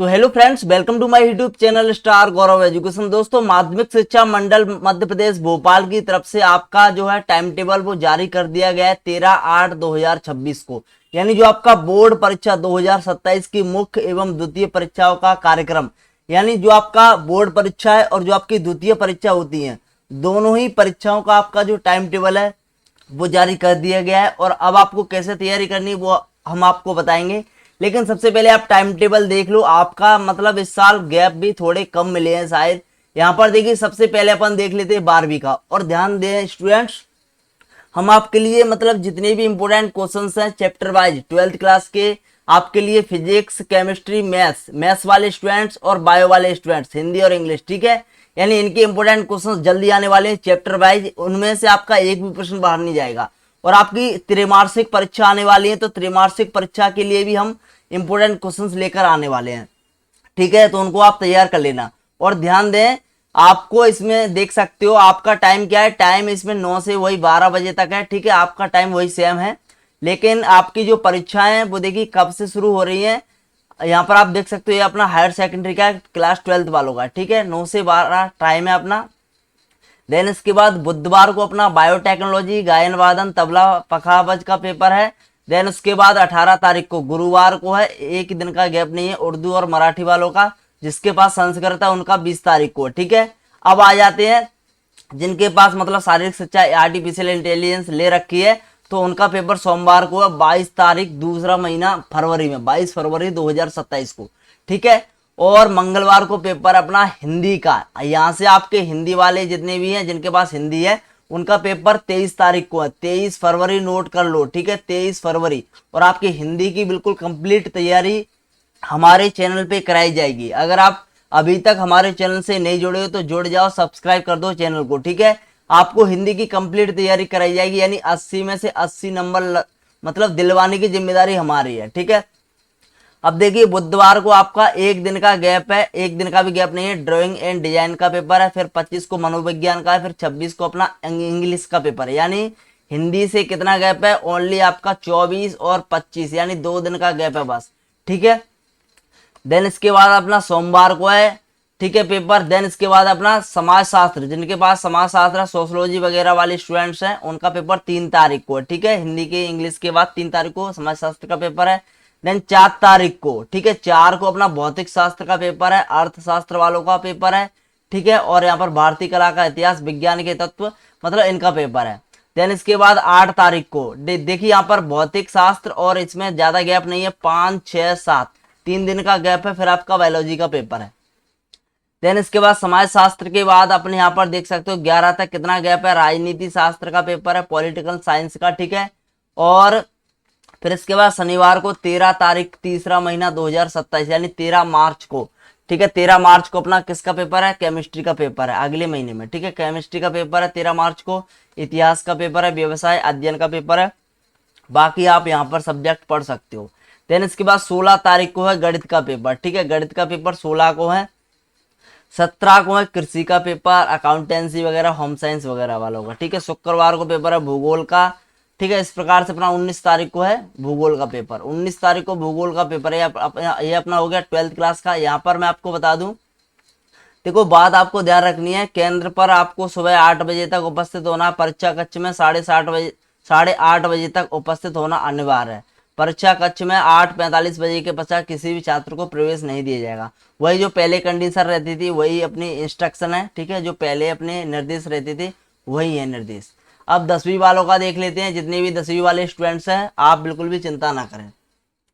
तो hello friends, welcome to my YouTube channel Star Gaurav Education. दोस्तों, माध्यमिक शिक्षा मंडल मध्य प्रदेश भोपाल की तरफ से आपका जो है टाइम टेबल वो जारी कर दिया गया है 13/8/2026 को। यानी जो आपका बोर्ड परीक्षा 2027 की मुख्य एवं द्वितीय परीक्षाओं का कार्यक्रम, यानी जो आपका बोर्ड परीक्षा है और जो आपकी द्वितीय परीक्षा होती है, दोनों ही परीक्षाओं का आपका जो टाइम टेबल है वो जारी कर दिया गया है। और अब आपको कैसे तैयारी करनी वो हम आपको बताएंगे। लेकिन सबसे पहले आप टाइम टेबल देख लो। आपका मतलब इस साल गैप भी थोड़े कम मिले हैं शायद। यहाँ पर देखिए, सबसे पहले अपन देख लेते हैं 12वीं का। और ध्यान दें स्टूडेंट्स, हम आपके लिए मतलब जितने भी इंपोर्टेंट क्वेश्चंस हैं चैप्टर वाइज 12th क्लास के, आपके लिए फिजिक्स, केमिस्ट्री, मैथ्स वाले स्टूडेंट्स और बायो वाले स्टूडेंट्स, हिंदी और इंग्लिश, ठीक है। यानी इनके इंपोर्टेंट क्वेश्चंस जल्दी आने वाले हैं चैप्टर वाइज। उनमें से आपका एक भी प्रश्न बाहर नहीं जाएगा। और आपकी त्रैमासिक परीक्षा आने वाली है, तो त्रैमासिक परीक्षा के लिए भी हम इंपोर्टेंट क्वेश्चंस लेकर आने वाले हैं, ठीक है। तो उनको आप तैयार कर लेना। और ध्यान दें, आपको इसमें देख सकते हो आपका टाइम क्या है। टाइम इसमें 9 से वही 12 बजे तक है, ठीक है। आपका टाइम वही सेम है। लेकिन आपकी जो परीक्षाएं हैं वो देखिए कब से शुरू हो रही हैं। यहाँ पर आप देख सकते हो, ये अपना हायर सेकेंडरी का क्लास 12th वालों का, ठीक है। 9 से 12 टाइम है अपना। देन इसके बाद बुधवार को अपना बायोटेक्नोलॉजी, गायन वादन, तबला पखावज का पेपर है। देन उसके बाद 18 तारीख को गुरुवार को है, एक दिन का गैप नहीं है, उर्दू और मराठी वालों का। जिसके पास संस्कृत है उनका 20 तारीख को, ठीक है। अब आ जाते हैं जिनके पास मतलब शारीरिक शिक्षा आर्टिफिशियल इंटेलिजेंस ले रखी है, तो उनका पेपर सोमवार को है, 22 तारीख, दूसरा महीना फरवरी में, 22 फरवरी 2027 को, ठीक है। और मंगलवार को पेपर अपना हिंदी का। यहाँ से आपके हिंदी वाले जितने भी हैं जिनके पास हिंदी है, उनका पेपर 23 तारीख को है, 23 फरवरी नोट कर लो, ठीक है, 23 फरवरी। और आपकी हिंदी की बिल्कुल कंप्लीट तैयारी हमारे चैनल पे कराई जाएगी। अगर आप अभी तक हमारे चैनल से नहीं जुड़े हो तो जुड़ जाओ, सब्सक्राइब कर दो चैनल को, ठीक है। आपको हिंदी की कंप्लीट तैयारी कराई जाएगी। यानी 80 में से 80 नंबर मतलब दिलवाने की जिम्मेदारी हमारी है, ठीक है। अब देखिए, बुधवार को आपका एक दिन का गैप है, एक दिन का भी गैप नहीं है। ड्राइंग एंड डिजाइन का पेपर है, फिर 25 को मनोविज्ञान का है, फिर 26 को अपना इंग्लिश का पेपर है। यानी हिंदी से कितना गैप है, ओनली आपका 24 और 25, यानी 2 दिन का गैप है बस, ठीक है। देन इसके बाद अपना सोमवार को है, ठीक है, पेपर। देन इसके बाद अपना समाज शास्त्र, जिनके पास समाज शास्त्र, सोशोलॉजी वगैरह वाले स्टूडेंट्स हैं, उनका पेपर 3 तारीख को है, ठीक है। हिंदी के इंग्लिश के बाद 3 तारीख को समाज शास्त्र का पेपर है। देन 4 तारीख को, ठीक है, 4 को अपना भौतिक शास्त्र का पेपर है, अर्थशास्त्र वालों का पेपर है, ठीक है। और यहाँ पर भारतीय कला का इतिहास, विज्ञान के तत्व, मतलब इनका पेपर है। देन इसके बाद 8 तारीख को देखिए, यहाँ पर भौतिक शास्त्र और इसमें ज्यादा गैप नहीं है, 5, 6, 7, 3 दिन का गैप है, फिर आपका बायोलॉजी का पेपर है। देन इसके बाद समाज शास्त्र के बाद अपने यहाँ पर देख सकते हो 11 तक कितना गैप है, राजनीति शास्त्र का पेपर है, पॉलिटिकल साइंस का, ठीक है। और फिर इसके बाद शनिवार को 13 तारीख, तीसरा महीना 2027, यानी 13 मार्च को, ठीक है, 13 मार्च को अपना किसका पेपर है, केमिस्ट्री का पेपर है, अगले महीने में, ठीक है। केमिस्ट्री का पेपर है 13 मार्च को। इतिहास का पेपर है, व्यवसाय अध्ययन का पेपर है। बाकी आप यहाँ पर सब्जेक्ट पढ़ सकते हो। देन इसके बाद 16 तारीख को है गणित का पेपर, ठीक है, गणित का पेपर 16 को है। 17 को है कृषि का पेपर, अकाउंटेंसी वगैरह, होम साइंस वगैरह वालों का, ठीक है। शुक्रवार को पेपर है भूगोल का, ठीक है। इस प्रकार से अपना 19 तारीख को है भूगोल का पेपर, 19 तारीख को भूगोल का पेपर है। ये अपना हो गया 12th क्लास का। यहाँ पर मैं आपको बता दूं, देखो बात आपको ध्यान रखनी है, केंद्र पर आपको सुबह 8 बजे तक उपस्थित होना, परीक्षा कक्ष में 8:30 बजे तक उपस्थित होना अनिवार्य है। परीक्षा कक्ष में 8:45 बजे के पश्चात किसी भी छात्र को प्रवेश नहीं दिया जाएगा। वही जो पहले कंडीशन रहती थी वही अपनी इंस्ट्रक्शन है, ठीक है। जो पहले अपने निर्देश रहते थे वही है निर्देश। अब 10वीं वालों का देख लेते हैं। जितने भी 10वीं वाले स्टूडेंट्स हैं, आप बिल्कुल भी चिंता ना करें,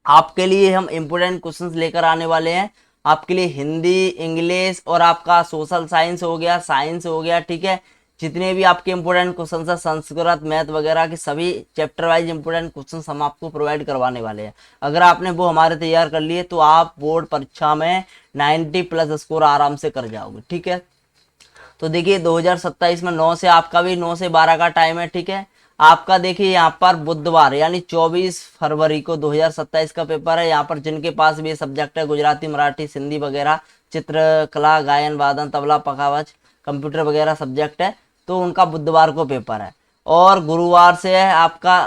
आपके लिए हम इंपोर्टेंट क्वेश्चंस लेकर आने वाले हैं। आपके लिए हिंदी, इंग्लिश और आपका सोशल साइंस हो गया, साइंस हो गया, ठीक है। जितने भी आपके इंपोर्टेंट क्वेश्चंस हैं, संस्कृत, मैथ वगैरह के सभी चैप्टर वाइज इंपोर्टेंट क्वेश्चंस हम आपको प्रोवाइड करवाने वाले हैं। अगर आपने वो हमारे तैयार कर लिए तो आप बोर्ड परीक्षा में 90+ स्कोर आराम से कर जाओगे, ठीक है। तो देखिए 2027 में 9 से आपका भी 9 से 12 का टाइम है, ठीक है। आपका देखिए यहाँ पर बुधवार यानी 24 फरवरी को 2027 का पेपर है। यहाँ पर जिनके पास भी सब्जेक्ट है, गुजराती, मराठी, हिंदी वगैरह, चित्रकला, गायन वादन, तबला पखावज, कंप्यूटर वगैरह सब्जेक्ट है, तो उनका बुधवार को पेपर है। और गुरुवार से है आपका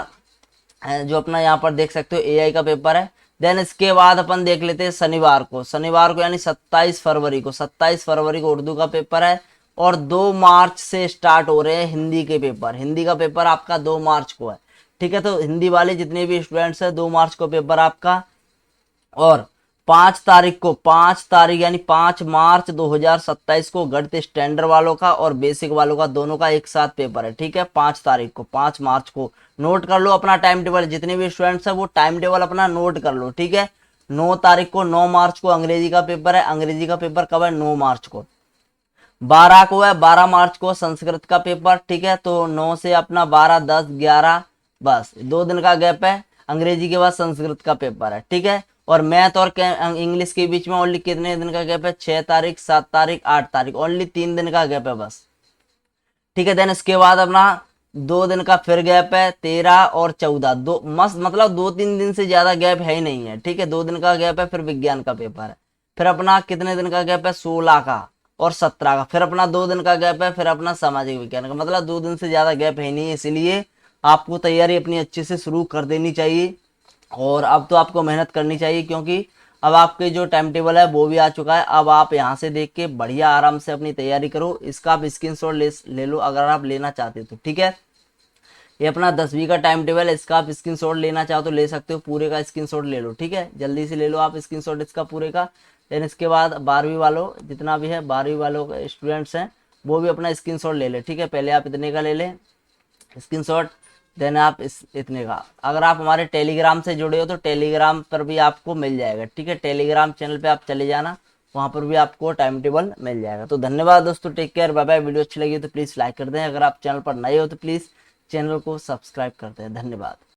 जो अपना यहाँ पर देख सकते हो एआई का पेपर है। देन इसके बाद अपन देख लेते हैं शनिवार को यानी 27 फरवरी को उर्दू का पेपर है, और 2 मार्च से स्टार्ट हो रहे हैं हिंदी के पेपर। हिंदी का पेपर आपका 2 मार्च को है, ठीक है। तो हिंदी वाले जितने भी स्टूडेंट्स हैं 2 मार्च को पेपर आपका, और 5 तारीख यानी 5 मार्च 2027 को गणित स्टैंडर्ड वालों का और बेसिक वालों का दोनों का एक साथ पेपर है, ठीक है। 5 तारीख को, 5 मार्च को नोट कर लो अपना टाइम टेबल, जितने भी स्टूडेंट्स हैं वो टाइम टेबल अपना नोट कर लो, ठीक है। 9 तारीख को 9 मार्च को अंग्रेजी का पेपर है। अंग्रेजी का पेपर कब है? 9 मार्च को। 12 को है, 12 मार्च को संस्कृत का पेपर, ठीक है। तो 9 से अपना 12, 10, 11, बस 2 दिन का गैप है। अंग्रेजी के बाद संस्कृत का पेपर है, ठीक है। और मैथ और इंग्लिश के बीच में ओनली कितने दिन का गैप है? 6 तारीख, 7 तारीख, 8 तारीख, ओनली 3 दिन का गैप है बस, ठीक है। देन इसके बाद अपना 2 दिन का फिर गैप है, 13 और 14, दो मस्त, मतलब 2-3 दिन से ज्यादा गैप है ही नहीं है, ठीक है। 2 दिन का गैप है, फिर विज्ञान का पेपर है। फिर अपना कितने दिन का गैप है? 16 का और 17 का। फिर अपना 2 दिन का गैप है, फिर अपना सामाजिक विज्ञान का, मतलब 2 दिन से ज्यादा गैप है नहीं, इसलिए आपको तैयारी अपनी अच्छे से शुरू कर देनी चाहिए। और अब तो आपको मेहनत करनी चाहिए, क्योंकि अब आपके जो टाइम टेबल है वो भी आ चुका है। अब आप यहाँ से देख के बढ़िया आराम से अपनी तैयारी करो। इसका आप स्क्रीनशॉट ले लो अगर आप लेना चाहते हो तो, ठीक है। ये अपना 10वीं का टाइम टेबल है, इसका आप स्क्रीनशॉट लेना चाहो तो ले सकते हो, पूरे का स्क्रीनशॉट ले लो, ठीक है। जल्दी से ले लो आप स्क्रीनशॉट इसका पूरे का। देन इसके बाद 12वीं वालों, जितना भी है 12वीं वालों के स्टूडेंट्स हैं वो भी अपना स्क्रीनशॉट ले ले, ठीक है। पहले आप इतने का ले लें स्क्रीनशॉट, देन आप इस इतने का। अगर आप हमारे टेलीग्राम से जुड़े हो तो टेलीग्राम पर भी आपको मिल जाएगा, ठीक है। टेलीग्राम चैनल पे आप चले जाना, वहां पर भी आपको टाइम टेबल मिल जाएगा। तो धन्यवाद दोस्तों, take care, bye bye. Video अच्छी लगी तो प्लीज़ लाइक कर दें, अगर आप चैनल पर नए हो तो प्लीज़ चैनल को सब्सक्राइब कर दें। धन्यवाद।